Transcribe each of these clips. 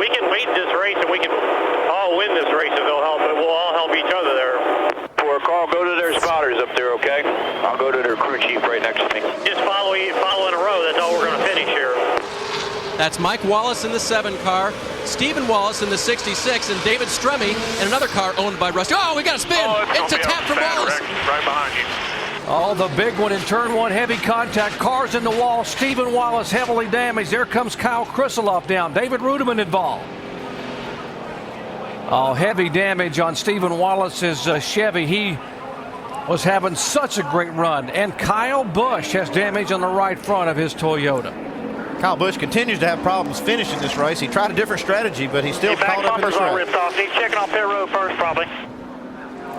we can lead this race and we can all win this race if they'll help, but we'll all help each other there. Poor Carl, go to their spotters up there, okay? I'll go to their crew chief right next to me. Just follow in a row. That's how we're going to finish here. That's Mike Wallace in the 7 car, Stephen Wallace in the 66, and David Stremme in another car owned by Rusty. Oh, we got a spin. It's a tap from Wallace. Right behind you. Oh, the big one in turn 1, heavy contact. Cars in the wall. Stephen Wallace heavily damaged. There comes Kyle Krisiloff down. David Rudiman involved. Oh, heavy damage on Stephen Wallace's Chevy. He was having such a great run. And Kyle Busch has damage on the right front of his Toyota. Kyle Busch continues to have problems finishing this race. He tried a different strategy, but he's still caught up in this race. Ripped off. He's checking off pit road first, probably.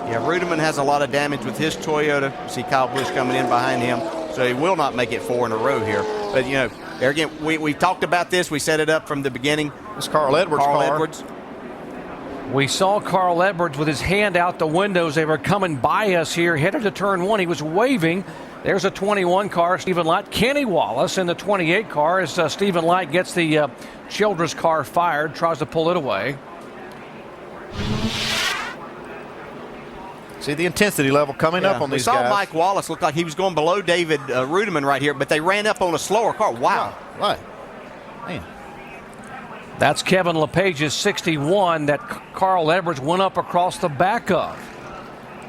Yeah, Rudiman has a lot of damage with his Toyota. You see Kyle Busch coming in behind him, so he will not make it 4 in a row here. But, you know, there again, we talked about this. We set it up from the beginning. It's Carl Edwards' car. We saw Carl Edwards with his hand out the windows. They were coming by us here, headed to turn 1. He was waving. There's a 21 car, Stephen Light. Kenny Wallace in the 28 car as Stephen Light gets the Childress car fired, tries to pull it away. See the intensity level coming up on these guys. We saw Mike Wallace look like he was going below David Rudiman right here, but they ran up on a slower car. Wow. Right. Man. That's Kevin Lepage's 61 that Carl Edwards went up across the back of.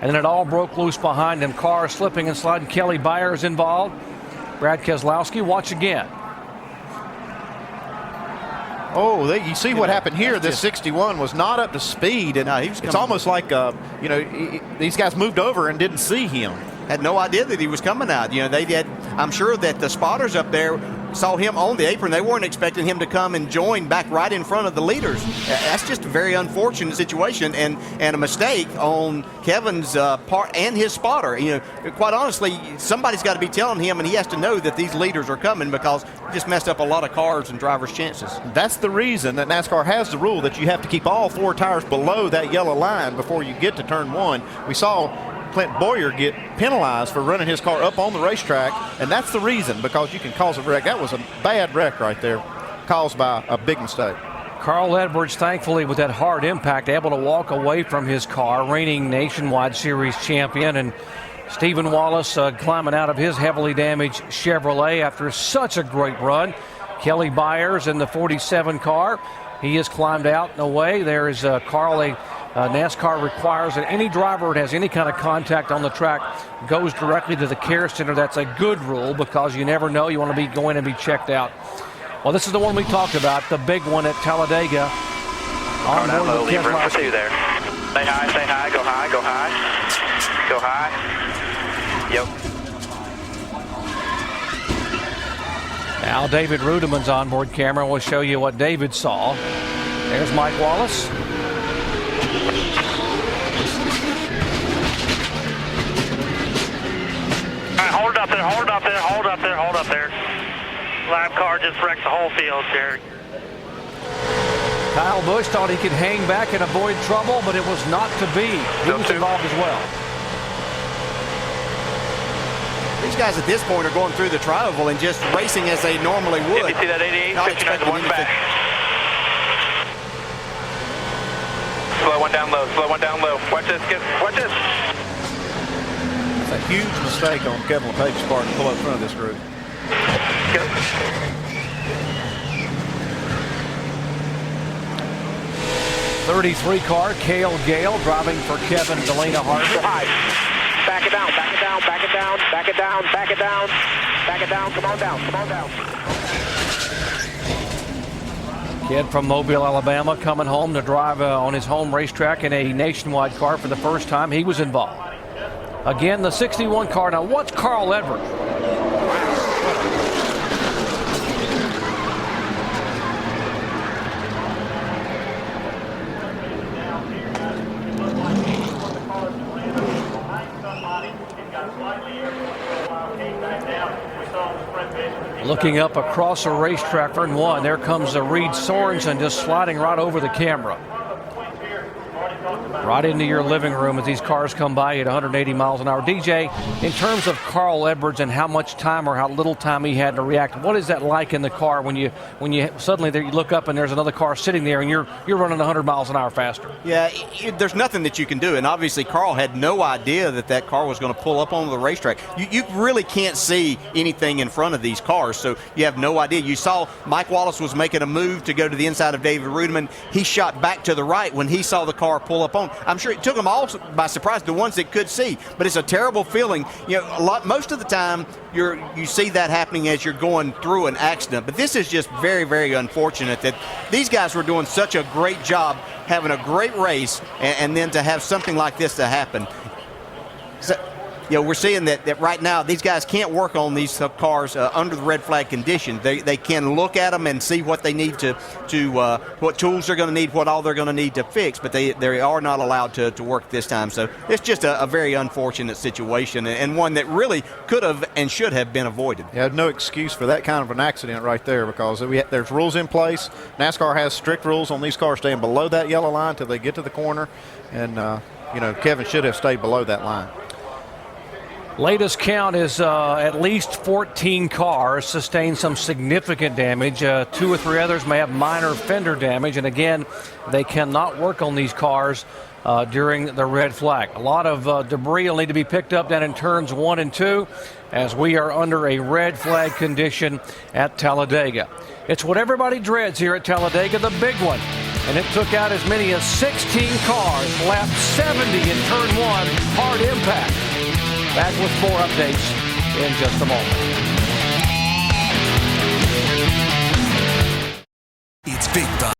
And then it all broke loose behind him. Cars slipping and sliding. Kelly Byers involved. Brad Keselowski, watch again. Oh, you see what happened here. This 61 was not up to speed, and it's almost like you know, these guys moved over and didn't see him. Had no idea that he was coming out. You know, they did. I'm sure that the spotters up there saw him on the apron. They weren't expecting him to come and join back right in front of the leaders. That's just a very unfortunate situation and a mistake on Kevin's part and his spotter. You know, quite honestly, somebody's got to be telling him, and he has to know that these leaders are coming because he just messed up a lot of cars and drivers' chances. That's the reason that NASCAR has the rule that you have to keep all 4 tires below that yellow line before you get to turn 1. We saw Clint Boyer get penalized for running his car up on the racetrack, and that's the reason, because you can cause a wreck. That was a bad wreck right there, caused by a big mistake. Carl Edwards, thankfully, with that hard impact, able to walk away from his car, reigning Nationwide Series champion. And Stephen Wallace climbing out of his heavily damaged Chevrolet after such a great run. Kelly Byers in the 47 car. He has climbed out and away. There is Carl. NASCAR requires that any driver that has any kind of contact on the track goes directly to the care center. That's a good rule because you never know. You want to be going and be checked out. Well, this is the one we talked about, the big one at Talladega. On board with Keselowski there. Say hi, go high, go high. Go high. Yep. Now David Rudiman's onboard camera will show you what David saw. There's Mike Wallace. Hold it up there, hold it up there, hold it up there, hold up there. Live car just wrecked the whole field, Jared. Kyle Busch thought he could hang back and avoid trouble, but it was not to be. He was involved as well. These guys at this point are going through the tri-oval and just racing as they normally would. You see that 88, Not 59 to 1 anything. back. Slow one down low, slow one down low. Watch this, watch this. It's a huge mistake on Kevin Lepage's part to pull up front of this group. Go. 33 car, Cale Gale driving for Kevin Delana Harvey. Back it down, back it down, back it down, back it down, back it down, back it down, come on down, come on down. Kid from Mobile, Alabama, coming home to drive on his home racetrack in a Nationwide car for the first time. He was involved. Again, the 61 car. Now, what's Carl Edwards? Looking up across a racetrack for one. There comes Reed Sorensen just sliding right over the camera. right into your living room as these cars come by at 180 miles an hour. DJ, in terms of Carl Edwards and how much time or how little time he had to react, what is that like in the car when you suddenly you look up and there's another car sitting there and you're running 100 miles an hour faster? Yeah, there's nothing that you can do, and obviously Carl had no idea that car was going to pull up onto the racetrack. You really can't see anything in front of these cars, so you have no idea. You saw Mike Wallace was making a move to go to the inside of David Rudiman. He shot back to the right when he saw the car pull up on. I'm sure it took them all by surprise, the ones that could see, but it's a terrible feeling. Most of the time you see that happening as you're going through an accident, but this is just very, very unfortunate that these guys were doing such a great job, having a great race, and then to have something like this to happen. So, we're seeing that right now these guys can't work on these cars under the red flag conditions. They can look at them and see what they need to what tools they're going to need, what all they're going to need to fix, but they are not allowed to work this time. So it's just a very unfortunate situation, and one that really could have and should have been avoided. Yeah, no excuse for that kind of an accident right there, because there's rules in place. NASCAR has strict rules on these cars staying below that yellow line till they get to the corner, and Kevin should have stayed below that line. Latest count is at least 14 cars sustained some significant damage. 2 or 3 others may have minor fender damage. And again, they cannot work on these cars during the red flag. A lot of debris will need to be picked up down in turns 1 and 2 as we are under a red flag condition at Talladega. It's what everybody dreads here at Talladega, the big one. And it took out as many as 16 cars, lapped 70 in turn 1, hard impact. Back with more updates in just a moment. It's Big Time.